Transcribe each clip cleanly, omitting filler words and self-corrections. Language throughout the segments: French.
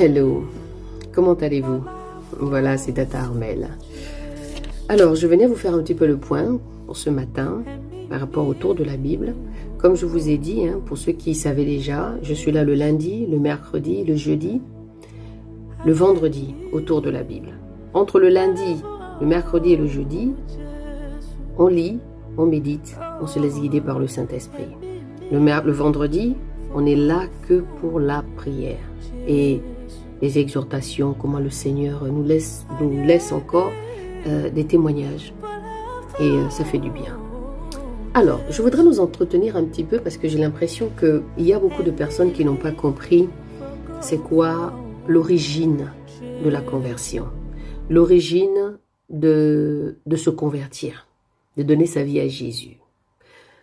Hello, comment allez-vous? Voilà, c'est Tata Armel. Alors, je venais vous faire un petit peu le point pour ce matin par rapport au tour de la Bible. Comme je vous ai dit, pour ceux qui savaient déjà, je suis là le lundi, le mercredi, le jeudi, le vendredi au tour de la Bible. Entre le lundi, le mercredi et le jeudi, on lit, on médite, on se laisse guider par le Saint-Esprit. Le vendredi, on est là que pour la prière et les exhortations, comment le Seigneur nous laisse encore des témoignages. Et ça fait du bien. Alors, je voudrais nous entretenir un petit peu parce que j'ai l'impression qu'il y a beaucoup de personnes qui n'ont pas compris c'est quoi l'origine de la conversion. L'origine de se convertir, de donner sa vie à Jésus.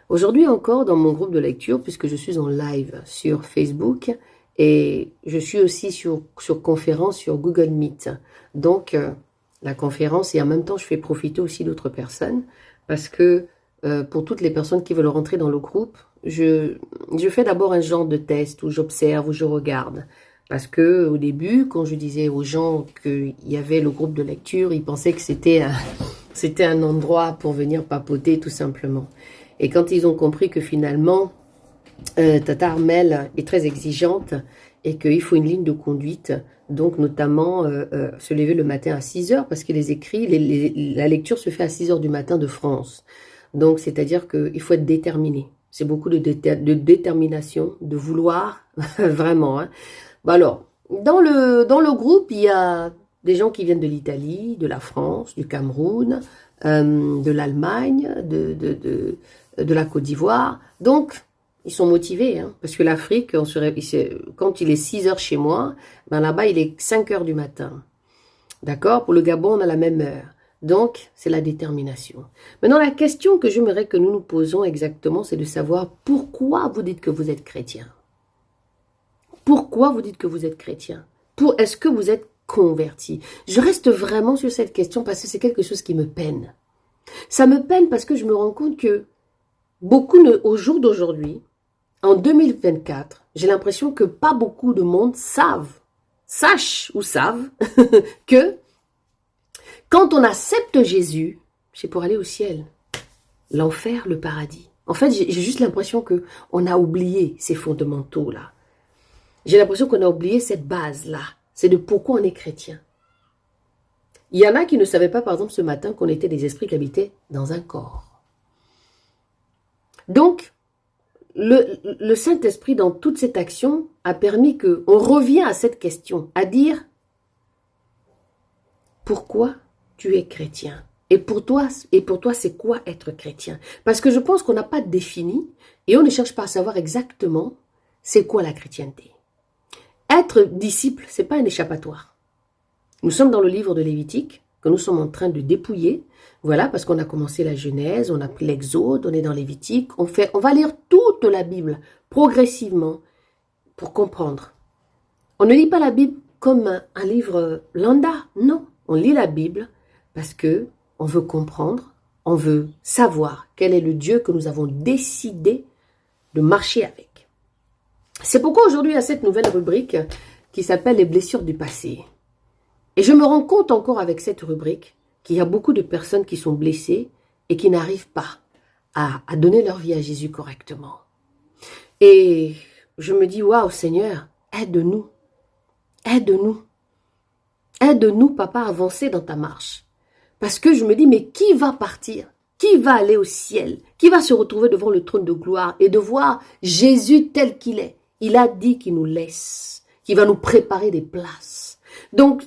Aujourd'hui encore, dans mon groupe de lecture, puisque je suis en live sur Facebook et je suis aussi sur conférence sur Google Meet. Donc, la conférence et en même temps, je fais profiter aussi d'autres personnes parce que pour toutes les personnes qui veulent rentrer dans le groupe, je fais d'abord un genre de test où j'observe, où je regarde. Parce que au début, quand je disais aux gens qu'il y avait le groupe de lecture, ils pensaient que c'était un endroit pour venir papoter tout simplement. Et quand ils ont compris que finalement, Tata Armel est très exigeante et qu'il faut une ligne de conduite, donc notamment se lever le matin à 6 heures, parce que les écrits, la lecture se fait à 6 heures du matin de France. Donc, c'est-à-dire qu'il faut être déterminé. C'est beaucoup de détermination, de vouloir, vraiment. Bon alors, dans le groupe, il y a des gens qui viennent de l'Italie, de la France, du Cameroun, de l'Allemagne, de la Côte d'Ivoire. Donc, ils sont motivés, parce que l'Afrique, quand il est 6 heures chez moi, là-bas, il est 5 heures du matin. D'accord? Pour le Gabon, on a la même heure. Donc, c'est la détermination. Maintenant, la question que j'aimerais que nous nous posons exactement, c'est de savoir pourquoi vous dites que vous êtes chrétien. Pourquoi vous dites que vous êtes chrétien? Est-ce que vous êtes converti? Je reste vraiment sur cette question parce que c'est quelque chose qui me peine. Ça me peine parce que je me rends compte que beaucoup, au jour d'aujourd'hui, en 2024, j'ai l'impression que pas beaucoup de monde savent que quand on accepte Jésus, c'est pour aller au ciel, l'enfer, le paradis. En fait, j'ai juste l'impression qu'on a oublié ces fondamentaux-là. J'ai l'impression qu'on a oublié cette base-là. C'est de pourquoi on est chrétien. Il y en a qui ne savaient pas, par exemple, ce matin, qu'on était des esprits qui habitaient dans un corps. Donc, le Saint-Esprit, dans toute cette action, a permis qu'on revienne à cette question, à dire pourquoi tu es chrétien. Et pour toi, c'est quoi être chrétien? Parce que je pense qu'on n'a pas défini et on ne cherche pas à savoir exactement c'est quoi la chrétienté. Être disciple, ce n'est pas un échappatoire. Nous sommes dans le livre de Lévitique, que nous sommes en train de dépouiller. Voilà, parce qu'on a commencé la Genèse, on a pris l'Exode, on est dans Lévitique. On va lire toute la Bible progressivement pour comprendre. On ne lit pas la Bible comme un livre lambda. Non, on lit la Bible parce que on veut comprendre, on veut savoir quel est le Dieu que nous avons décidé de marcher avec. C'est pourquoi aujourd'hui, il y a cette nouvelle rubrique qui s'appelle « Les blessures du passé ». Et je me rends compte encore avec cette rubrique qu'il y a beaucoup de personnes qui sont blessées et qui n'arrivent pas à donner leur vie à Jésus correctement. Et je me dis, waouh Seigneur, aide-nous, aide-nous, aide-nous papa à avancer dans ta marche. Parce que je me dis, mais qui va partir? Qui va aller au ciel? Qui va se retrouver devant le trône de gloire et de voir Jésus tel qu'il est? Il a dit qu'il nous laisse, qu'il va nous préparer des places. Donc,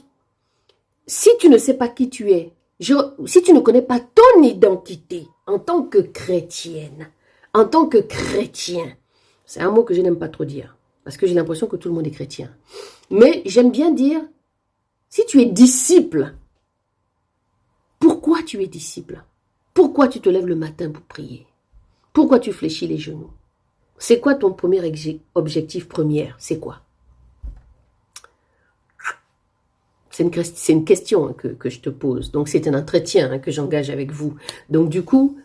si tu ne sais pas qui tu es, si tu ne connais pas ton identité en tant que chrétienne, en tant que chrétien, c'est un mot que je n'aime pas trop dire, parce que j'ai l'impression que tout le monde est chrétien. Mais j'aime bien dire, si tu es disciple, pourquoi tu es disciple? Pourquoi tu te lèves le matin pour prier? Pourquoi tu fléchis les genoux? C'est quoi ton premier objectif premier? C'est quoi? C'est une question que je te pose. Donc, c'est un entretien que j'engage avec vous. Donc, du coup,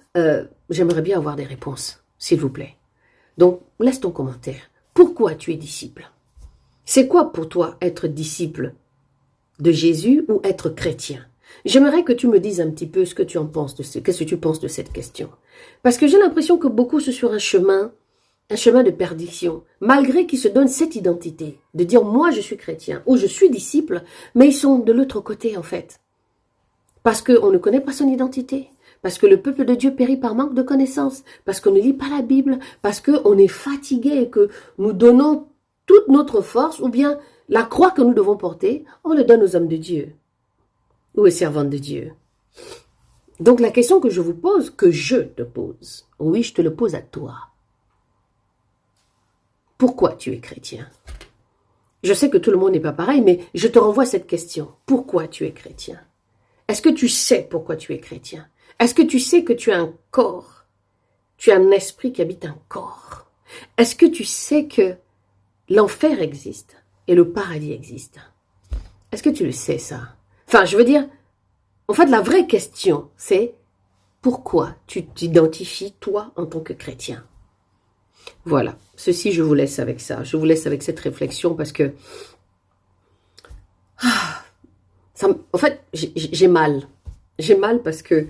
j'aimerais bien avoir des réponses, s'il vous plaît. Donc, laisse ton commentaire. Pourquoi tu es disciple? C'est quoi pour toi être disciple de Jésus ou être chrétien? J'aimerais que tu me dises un petit peu ce que tu en penses qu'est-ce que tu penses de cette question. Parce que j'ai l'impression que beaucoup sont sur un chemin de perdition, malgré qu'ils se donnent cette identité, de dire moi je suis chrétien ou je suis disciple, mais ils sont de l'autre côté en fait. Parce qu'on ne connaît pas son identité, parce que le peuple de Dieu périt par manque de connaissances, parce qu'on ne lit pas la Bible, parce qu'on est fatigué et que nous donnons toute notre force, ou bien la croix que nous devons porter, on le donne aux hommes de Dieu ou aux servantes de Dieu. Donc la question que je vous pose, que je te pose, oui, je te le pose à toi. Pourquoi tu es chrétien? Je sais que tout le monde n'est pas pareil, mais je te renvoie cette question. Pourquoi tu es chrétien? Est-ce que tu sais pourquoi tu es chrétien? Est-ce que tu sais que tu as un corps? Tu as un esprit qui habite un corps. Est-ce que tu sais que l'enfer existe et le paradis existe? Est-ce que tu le sais ça? Enfin, je veux dire, en fait, la vraie question, c'est pourquoi tu t'identifies, toi, en tant que chrétien? Voilà, ceci, je vous laisse avec ça. Je vous laisse avec cette réflexion parce que, en fait, j'ai mal. J'ai mal parce que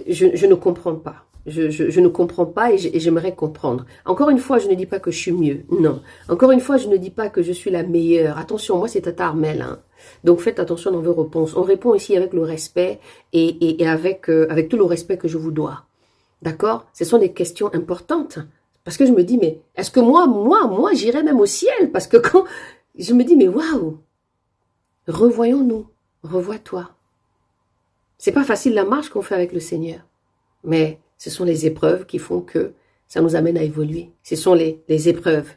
je ne comprends pas. Je ne comprends pas et j'aimerais comprendre. Encore une fois, je ne dis pas que je suis mieux. Non. Encore une fois, je ne dis pas que je suis la meilleure. Attention, moi, c'est Tata Armelle. Hein. Donc, faites attention dans vos réponses. On répond ici avec le respect et avec tout le respect que je vous dois. D'accord? Ce sont des questions importantes. Parce que je me dis, mais est-ce que moi, j'irai même au ciel? Parce que quand je me dis, mais waouh, revoyons-nous, revois-toi. C'est pas facile la marche qu'on fait avec le Seigneur. Mais ce sont les épreuves qui font que ça nous amène à évoluer. Ce sont les épreuves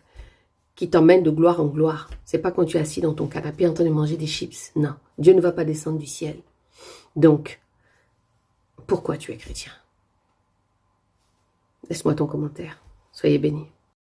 qui t'emmènent de gloire en gloire. C'est pas quand tu es assis dans ton canapé en train de manger des chips. Non, Dieu ne va pas descendre du ciel. Donc, pourquoi tu es chrétien? Laisse-moi ton commentaire. Soyez bénis.